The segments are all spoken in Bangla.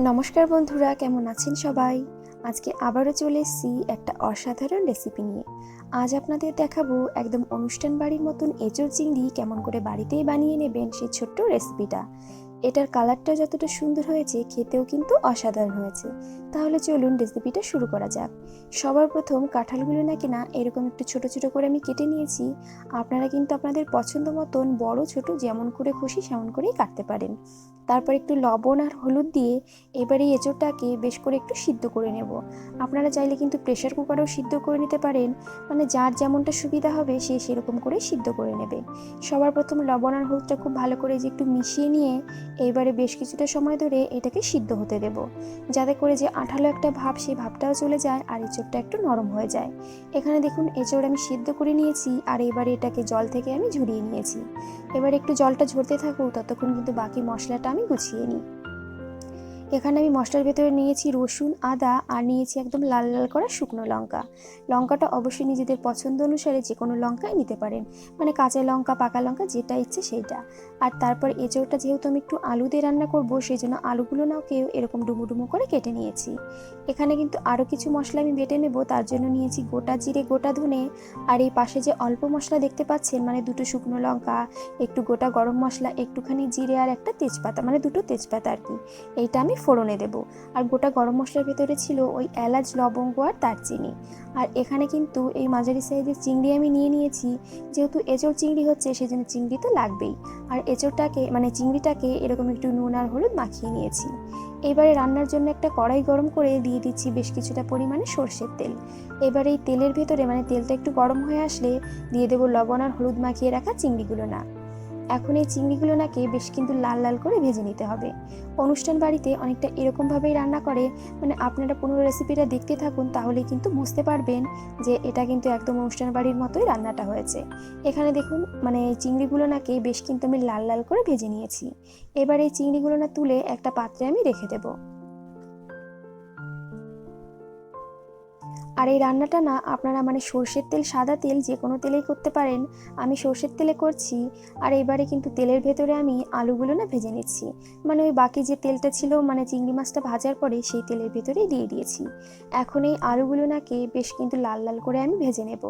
নমস্কার বন্ধুরা, কেমন আছেন সবাই? আজকে আবারও চলে এসেছি একটা অসাধারণ রেসিপি নিয়ে। আজ আপনাদের দেখাবো একদম অনুষ্ঠান বাড়ির মতন এঁচোড় চিংড়ি কেমন করে বাড়িতেই বানিয়ে নেবেন সেই ছোট্ট রেসিপিটা। এটার কালারটা যতটা সুন্দর হয়েছে, খেতেও কিন্তু অসাধারণ হয়েছে। তাহলে চলুন রেসিপিটা শুরু করা যাক। সবার প্রথম কাঁঠালগুলো না এরকম একটু ছোট ছোট করে আমি কেটে নিয়েছি। আপনারা কিন্তু আপনাদের পছন্দ মতন বড় ছোট যেমন করে খুশি সেমন করেই কাটতে পারেন। তারপর একটু লবণ আর হলুদ দিয়ে এবারে এঁচোড়টাকে বেশ করে একটু সিদ্ধ করে নেব। আপনারা চাইলে কিন্তু প্রেশার কুকারেও সিদ্ধ করে নিতে পারেন, মানে যার যেমনটা সুবিধা হবে সে সেরকম করে সিদ্ধ করে নেবে। সবার প্রথম লবণ আর হলুদটা খুব ভালো করে যে একটু মিশিয়ে নিয়ে এইবারে বেশ কিছুটা সময় ধরে এটাকে সিদ্ধ হতে দেব, যাতে করে যে আঠালো একটা ভাব সেই ভাবটাও চলে যায় আর এঁচোড়টা একটু নরম হয়ে যায়। এখানে দেখুন এঁচোড় আমি সিদ্ধ করে নিয়েছি আর এবারে এটাকে জল থেকে আমি ঝরিয়ে নিয়েছি। এবার একটু জলটা ঝরতে থাকুক, ততক্ষণ কিন্তু বাকি মশলাটা আমি গুছিয়ে নিই। এখানে আমি মশলার ভেতরে নিয়েছি রসুন, আদা আর নিয়েছি একদম লাল লাল করা শুকনো লঙ্কা। লঙ্কাটা অবশ্যই নিজেদের পছন্দ অনুসারে যে কোনো লঙ্কাই নিতে পারেন, মানে কাঁচা লঙ্কা, পাকা লঙ্কা যেটা ইচ্ছে সেইটা। আর তারপর এঁচোড়টা যেহেতু আমি একটু আলু দিয়ে রান্না করব, সেই জন্য আলুগুলো কেউ এরকম ডুমো ডুমো করে কেটে নিয়েছি। এখানে কিন্তু আরও কিছু মশলা আমি বেটে নেব, তার জন্য নিয়েছি গোটা জিরে, গোটা ধনে, আর এই পাশে যে অল্প মশলা দেখতে পাচ্ছেন, মানে দুটো শুকনো লঙ্কা, একটু গোটা গরম মশলা, একটুখানি জিরে আর একটা তেজপাতা, মানে দুটো তেজপাতা আর কি, এইটা আমি ফোড়নে দেব। আর গোটা গরম মশলার ভেতরে ছিল ওই এলাচ, লবঙ্গ আর দারচিনি। আর এখানে কিন্তু এই মাঝারি সাইজের চিংড়ি আমি নিয়ে নিয়েছি। যেহেতু এঁচোড় চিংড়ি হচ্ছে সেজন্য চিংড়ি তো লাগবেই। আর এঁচোড়টাকে মানে চিংড়িটাকে এরকম একটু নুন আর হলুদ মাখিয়ে নিয়েছি। এবারে রান্নার জন্য একটা কড়াই গরম করে দিয়ে দিচ্ছি বেশ কিছুটা পরিমাণে সর্ষের তেল। এবার এই তেলের ভেতরে মানে তেলটা একটু গরম হয়ে আসলে দিয়ে দেবো লবণ আর হলুদ মাখিয়ে রাখা চিংড়িগুলো। এখন এই চিংড়িগুলো বেশ কিন্তু লাল লাল করে ভেজে নিতে হবে। অনুষ্ঠান বাড়িতে অনেকটা এরকমভাবেই রান্না করে, মানে আপনারা পুরো রেসিপিটা দেখতে থাকুন, তাহলে কিন্তু বুঝতে পারবেন যে এটা কিন্তু একদম অনুষ্ঠান বাড়ির মতোই রান্নাটা হয়েছে। এখানে দেখুন মানে এই চিংড়িগুলো বেশ কিন্তু আমি লাল লাল করে ভেজে নিয়েছি। এবার এই চিংড়িগুলো তুলে একটা পাত্রে আমি রেখে দেবো। আর এই রান্নাটা আপনারা মানে সর্ষের তেল, সাদা তেল যে কোনো তেলেই করতে পারেন। আমি সর্ষের তেলে করছি। আর এবারে কিন্তু তেলের ভেতরে আমি আলুগুলো ভেজে নিচ্ছি। মানে ওই বাকি যে তেলটা ছিল মানে চিংড়ি মাছটা ভাজার পরে সেই তেলের ভেতরেই দিয়ে দিয়েছি। এখন এই আলুগুলো বেশ কিন্তু লাল লাল করে আমি ভেজে নেব।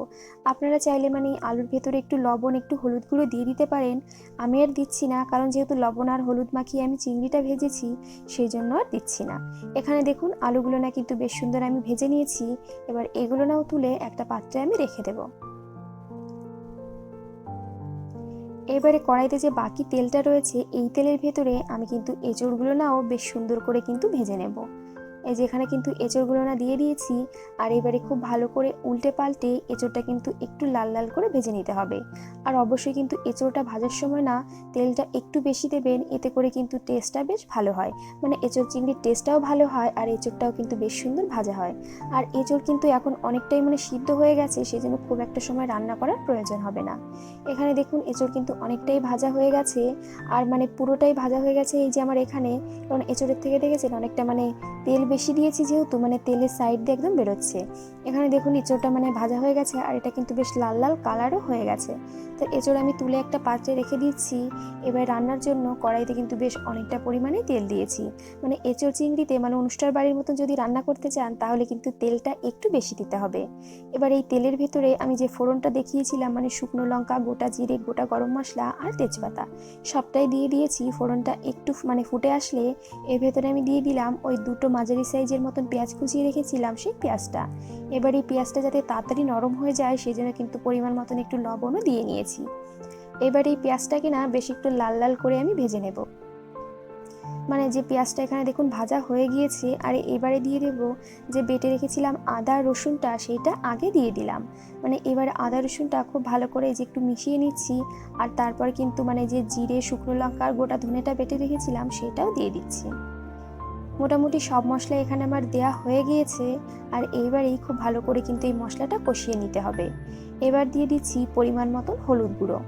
আপনারা চাইলে মানে আলুর ভেতরে একটু লবণ, একটু হলুদ গুঁড়ো দিয়ে দিতে পারেন। আমি আর দিচ্ছি না, কারণ যেহেতু লবণ আর হলুদ মাখিয়ে আমি চিংড়িটা ভেজেছি সেই জন্য আর দিচ্ছি না। এখানে দেখুন আলুগুলো কিন্তু বেশ সুন্দর আমি ভেজে নিয়েছি। এবার এগুলো তুলে একটা পাত্রে আমি রেখে দেব। এবারে কড়াইতে যে বাকি তেলটা রয়েছে এই তেলের ভেতরে আমি কিন্তু এঁচোড়গুলো বেশ সুন্দর করে কিন্তু ভেজে নেব। এই যে এখানে কিন্তু এঁচোড়গুলো দিয়ে দিয়েছি। আর এবারে খুব ভালো করে উল্টে পাল্টে এঁচোড়টা কিন্তু একটু লাল লাল করে ভেজে নিতে হবে। আর অবশ্যই কিন্তু এঁচোড়টা ভাজার সময় তেলটা একটু বেশি দেবেন, এতে করে কিন্তু টেস্টটা বেশ ভালো হয়। মানে এঁচোড় চিংড়ির টেস্টটাও ভালো হয় আর এঁচোড়টাও কিন্তু বেশ সুন্দর ভাজা হয়। আর এঁচোড় কিন্তু এখন অনেকটাই মানে সিদ্ধ হয়ে গেছে, সেজন্য খুব একটা সময় রান্না করার প্রয়োজন হবে না। এখানে দেখুন এঁচোড় কিন্তু অনেকটাই ভাজা হয়ে গেছে। আর মানে পুরোটাই ভাজা হয়ে গেছে এই যে আমার এখানে, কারণ এঁচোড়ের থেকে দেখেছেন অনেকটা মানে তেল বেশি দিয়েছি যেহেতু মানে তেলের সাইড দিয়ে একদম বেরোচ্ছে। এখানে দেখুন এঁচোড়টা মানে ভাজা হয়ে গেছে আর এটা কিন্তু বেশ লাল লাল কালারও হয়ে গেছে। তো এঁচোড় আমি তুলে একটা পাত্রে রেখে দিচ্ছি। এবার রান্নার জন্য কড়াইতে কিন্তু বেশ অনেকটা পরিমাণে তেল দিয়েছি। মানে এঁচোড় চিংড়িতে মানে অনুষ্ঠান বাড়ির মতো যদি রান্না করতে চান তাহলে কিন্তু তেলটা একটু বেশি দিতে হবে। এবার এই তেলের ভেতরে আমি যে ফোড়নটা দেখিয়েছিলাম মানে শুকনো লঙ্কা, গোটা জিরে, গোটা গরম মশলা আর তেজপাতা সবটাই দিয়ে দিয়েছি। ফোড়নটা একটু মানে ফুটে আসলে এর ভেতরে আমি দিয়ে দিলাম ওই দুটো মাঝারি সাইজের মতন পেঁয়াজ কুচিয়ে রেখেছিলাম সেই পেঁয়াজটা। এবার এই পেঁয়াজটা যাতে তাড়াতাড়ি নরম হয়ে যায় সেই জন্য কিন্তু পরিমাণ মতন একটু লবণও দিয়ে নিয়েছি। এবার এই পেঁয়াজটাকে বেশ একটু লাল লাল করে আমি ভেজে নেব। মানে যে পেঁয়াজটা এখানে দেখুন ভাজা হয়ে গিয়েছে। আর এবারে দিয়ে দেব যে বেটে রেখেছিলাম আদা রসুনটা, সেইটা আগে দিয়ে দিলাম। মানে এবার আদা রসুনটা খুব ভালো করে যে একটু মিশিয়ে নিচ্ছি। আর তারপর কিন্তু মানে যে জিরে, শুকনো লঙ্কা আর গোটা ধনেটা বেটে রেখেছিলাম সেটাও দিয়ে দিচ্ছি। মোটামুটি সব মশলা এখানে আমার দেয়া হয়ে গিয়েছে। আর এইবারেই খুব ভালো করে কিন্তু এই মশলাটা কষিয়ে নিতে হবে। এবার দিয়ে দিচ্ছি পরিমাণ মতন হলুদ গুঁড়ো।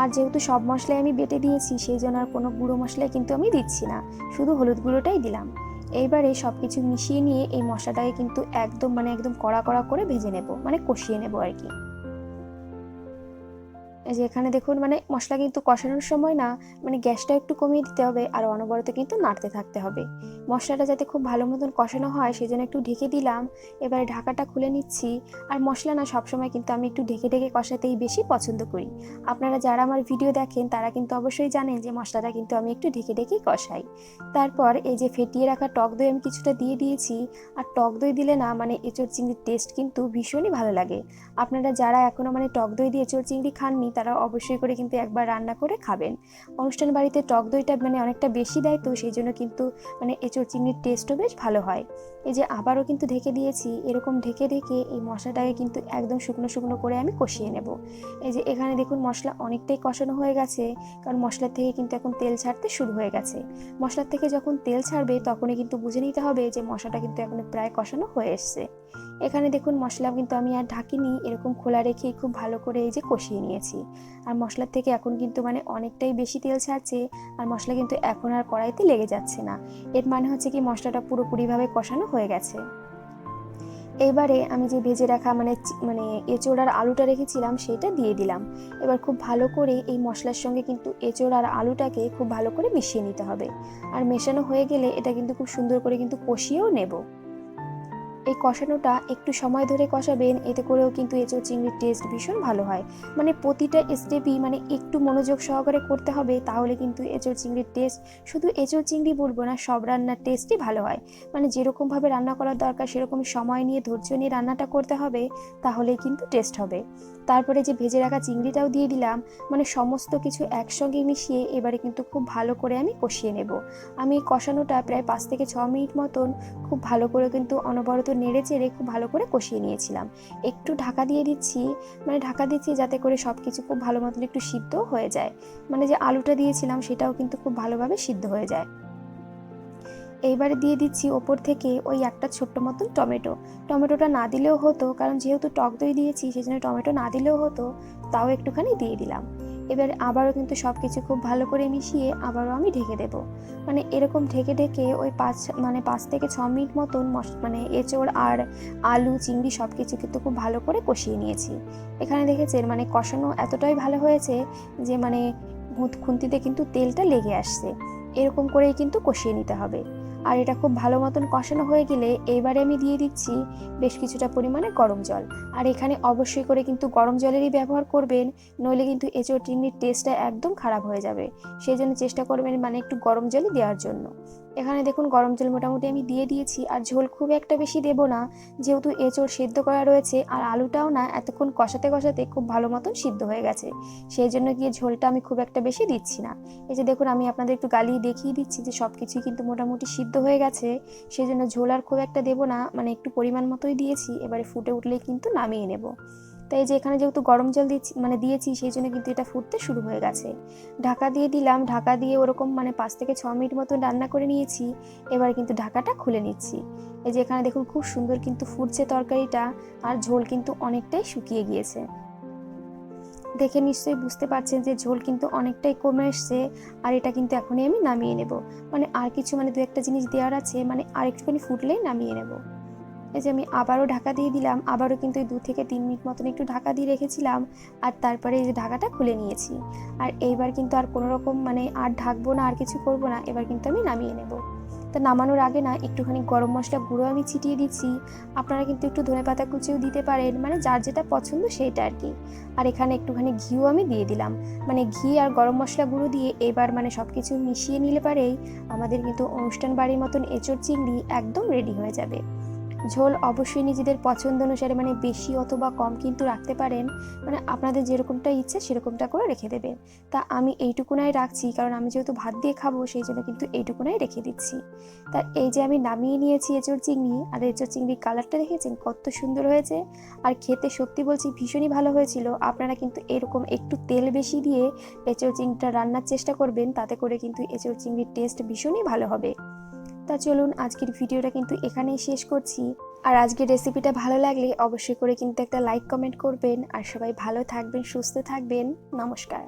আর যেহেতু সব মশলাই আমি বেটে দিয়েছি সেই জন্য আর কোনো গুঁড়ো মশলাই কিন্তু আমি দিচ্ছি না, শুধু হলুদ গুঁড়োটাই দিলাম। এইবারে সব কিছু মিশিয়ে নিয়ে এই মশলাটাকে কিন্তু একদম কড়া কড়া করে ভেজে নেব, মানে কষিয়ে নেব আর কি। এই যে এখানে দেখুন মানে মশলা কিন্তু কষানোর সময় না মানে গ্যাসটা একটু কমিয়ে দিতে হবে আর অনবরত কিন্তু নাড়তে থাকতে হবে। মশলাটা যাতে খুব ভালো মতন কষানো হয় সেজন্য একটু ঢেকে দিলাম। এবারে ঢাকাটা খুলে নিচ্ছি। আর মশলা না সবসময় কিন্তু আমি একটু ঢেকে ঢেকে কষাতেই বেশি পছন্দ করি। আপনারা যারা আমার ভিডিও দেখেন তারা কিন্তু অবশ্যই জানেন যে মশলাটা কিন্তু আমি একটু ঢেকে ঢেকেই কষাই। তারপর এই যে ফেটিয়ে রাখা টক দই আমি কিছুটা দিয়ে দিয়েছি। আর টক দই দিলে না মানে এঁচোড় চিংড়ির টেস্ট কিন্তু ভীষণই ভালো লাগে। আপনারা যারা এখনও মানে টক দই দিয়ে এঁচোড় চিংড়ি খাননি তারা অবশ্যই করে কিন্তু একবার রান্না করে খাবেন। অনুষ্ঠান বাড়িতে টক দইটা মানে অনেকটা বেশি দেয়, তো সেই জন্য কিন্তু মানে এঁচোড় চিংড়ির টেস্টও বেশ ভালো হয়। এই যে আবারও কিন্তু ঢেকে দিয়েছি। এরকম ঢেকে ঢেকে এই মশলাটাকে কিন্তু একদম শুকনো শুকনো করে আমি কষিয়ে নেব। এই যে এখানে দেখুন মশলা অনেকটাই কষানো হয়ে গেছে, কারণ মশলার থেকে কিন্তু এখন তেল ছাড়তে শুরু হয়ে গেছে। মশলার থেকে যখন তেল ছাড়বে তখনই কিন্তু বুঝে নিতে হবে যে মশলাটা কিন্তু এখন প্রায় কষানো হয়ে এসছে। এখানে দেখুন মশলা কিন্তু আমি আর ঢাকিনি, এরকম খোলা রেখেই খুব ভালো করে এই যে কষিয়ে নিয়েছি। আর মশলার থেকে এখন কিন্তু মানে অনেকটাই বেশি তেল ছাড়ছে, আর মশলা কিন্তু এখন আর কড়াইতে লেগে যাচ্ছে না। এর মানে হচ্ছে কি মশলাটা পুরোপুরিভাবে কষানো হয়ে গেছে। এবারে আমি যে ভেজে রাখা মানে এঁচোড় আর আলুটা রেখেছিলাম সেটা দিয়ে দিলাম। এবার খুব ভালো করে এই মশলার সঙ্গে কিন্তু এঁচোড় আর আলুটাকে খুব ভালো করে মিশিয়ে নিতে হবে। আর মেশানো হয়ে গেলে এটা কিন্তু খুব সুন্দর করে কিন্তু কষিয়েও নেব। এই কষানোটা একটু সময় ধরে কষাবেন, এতে করেও কিন্তু এঁচোড় চিংড়ির টেস্ট ভীষণ ভালো হয়। মানে প্রতিটা স্টেপই মানে একটু মনোযোগ সহকারে করতে হবে, তাহলে কিন্তু এঁচোড় চিংড়ির টেস্ট, শুধু এঁচোড় চিংড়ি বলবো না, সব রান্নার টেস্টই ভালো হয়। মানে যেরকমভাবে রান্না করার দরকার সেরকম সময় নিয়ে ধৈর্য নিয়ে রান্নাটা করতে হবে, তাহলেই কিন্তু টেস্ট হবে। তারপরে যে ভেজে রাখা চিংড়িটাও দিয়ে দিলাম। মানে সমস্ত কিছু একসঙ্গে মিশিয়ে এবারে কিন্তু খুব ভালো করে আমি কষিয়ে নেব। আমি কষানোটা প্রায় 5 থেকে 6 মিনিট মতন খুব ভালো করে কিন্তু অনবরত নেড়ে চেড়ে খুব ভালো করে কষিয়ে নিয়েছিলাম। একটু ঢাকা দিয়ে দিচ্ছি, মানে ঢাকা দিচ্ছি যাতে করে সব কিছু খুব ভালো মতন একটু সিদ্ধ হয়ে যায়। মানে যে আলুটা দিয়েছিলাম সেটাও কিন্তু খুব ভালোভাবে সিদ্ধ হয়ে যায়। এইবারে দিয়ে দিচ্ছি ওপর থেকে ওই একটা ছোট্ট মতন টমেটো। টমেটোটা না দিলেও হতো, কারণ যেহেতু টক দই দিয়েছি সেই জন্য টমেটো না দিলেও হতো, তাও একটুখানি দিয়ে দিলাম। এবার আবারও কিন্তু সব কিছু খুব ভালো করে মিশিয়ে আবারও আমি ঢেকে দেব। মানে এরকম ঢেকে ঢেকে ওই 5 থেকে 6 মিনিট মতন মানে এঁচোড় আর আলু চিংড়ি সব কিছু কিন্তু খুব ভালো করে কষিয়ে নিয়েছি। এখানে দেখেছেন মানে কষানো এতটাই ভালো হয়েছে যে মানে খুন্তিতে কিন্তু তেলটা লেগে আসছে। এরকম করেই কিন্তু কষিয়ে নিতে হবে। আর এটা খুব ভালো মতন কষানো হয়ে গেলে এবারে আমি দিয়ে দিচ্ছি বেশ কিছুটা পরিমাণে গরম জল। আর এখানে অবশ্যই করে কিন্তু গরম জলেরই ব্যবহার করবেন, নইলে কিন্তু এঁচোড় চিংড়ির টেস্টটা একদম খারাপ হয়ে যাবে। সেই জন্য চেষ্টা করবেন মানে একটু গরম জলই দেওয়ার জন্য। এখানে দেখুন গরম জল মোটামুটি আমি দিয়ে দিয়েছি। আর ঝোল খুব একটা বেশি দেবো না, যেহেতু এঁচোড় সেদ্ধ করা রয়েছে আর আলুটাও না এতক্ষণ কষাতে কষাতে খুব ভালো মতন সিদ্ধ হয়ে গেছে। সেই জন্য গিয়ে ঝোলটা আমি খুব একটা বেশি দিচ্ছি না। এই যে দেখুন আমি আপনাদের একটু গালিয়ে দেখিয়ে দিচ্ছি যে সব কিছুই কিন্তু মোটামুটি সিদ্ধ হয়ে গেছে। সেই জন্য ঝোল আর খুব একটা দেবো না, মানে একটু পরিমাণ মতোই দিয়েছি। এবারে ফুটে উঠলেই কিন্তু নামিয়ে নেব। তাই যে এখানে যেহেতু গরম জল দিয়েছি সেই জন্য কিন্তু এটা ফুটতে শুরু হয়ে গেছে। ঢাকা দিয়ে দিলাম। ঢাকা দিয়ে ওরকম মানে 5 থেকে 6 মিনিট মতন রান্না করে নিয়েছি। এবার কিন্তু ঢাকাটা খুলে নিচ্ছি। এই যে এখানে দেখুন খুব সুন্দর কিন্তু ফুটছে তরকারিটা, আর ঝোল কিন্তু অনেকটাই শুকিয়ে গিয়েছে। দেখে নিশ্চয়ই বুঝতে পারছেন যে ঝোল কিন্তু অনেকটাই কমে এসছে। আর এটা কিন্তু এখনই আমি নামিয়ে নেব। মানে আর কিছু মানে দু একটা জিনিস দেওয়ার আছে, মানে আর একটুখানি ফুটলেই নামিয়ে নেব। এই যে আমি আবারও ঢাকা দিয়ে দিলাম। আবারও কিন্তু 2 থেকে 3 মিনিট মতন একটু ঢাকা দিয়ে রেখেছিলাম। আর তারপরে এই যে ঢাকাটা খুলে নিয়েছি। আর এইবার কিন্তু আর কোনো রকম মানে আর ঢাকবো না, আর কিছু করব না। এবার কিন্তু আমি নামিয়ে নেব। তা নামানোর আগে না একটুখানি গরম মশলা গুঁড়ো আমি ছিটিয়ে দিচ্ছি। আপনারা কিন্তু একটু ধনেপাতা কুচিও দিতে পারেন, মানে যার যেটা পছন্দ সেইটা আর কি। আর এখানে একটুখানি ঘিও আমি দিয়ে দিলাম। মানে ঘি আর গরম মশলা গুঁড়ো দিয়ে এবার মানে সব কিছু মিশিয়ে নিলে পারেই আমাদের কিন্তু অনুষ্ঠান বাড়ির মতন এঁচোড় চিংড়ি একদম রেডি হয়ে যাবে। ঝোল অবশ্যই নিজেদের পছন্দ অনুসারে মানে বেশি অথবা কম কিন্তু রাখতে পারেন। মানে আপনাদের যেরকমটা ইচ্ছে সেরকমটা করে রেখে দেবেন। তা আমি এইটুকুনাই রাখছি, কারণ আমি যেহেতু ভাত দিয়ে খাবো সেই জন্য কিন্তু এইটুকুনাই রেখে দিচ্ছি। তা এই যে আমি নামিয়ে নিয়েছি এঁচোড় চিংড়ি, আর এঁচোড় চিংড়ির কালারটা দেখেছেন কত সুন্দর হয়েছে। আর খেতে সত্যি বলছি ভীষণই ভালো হয়েছিল। আপনারা কিন্তু এরকম একটু তেল বেশি দিয়ে এঁচোড় চিংড়িটা রান্নার চেষ্টা করবেন, তাতে করে কিন্তু এঁচোড় চিংড়ির টেস্ট ভীষণই ভালো হবে। তা চলুন আজকের ভিডিওটা কিন্তু এখানেই শেষ করছি। আর আজকের রেসিপিটা ভালো লাগলে অবশ্যই করে কিন্তু একটা লাইক কমেন্ট করবেন। আর সবাই ভালো থাকবেন, সুস্থ থাকবেন। নমস্কার।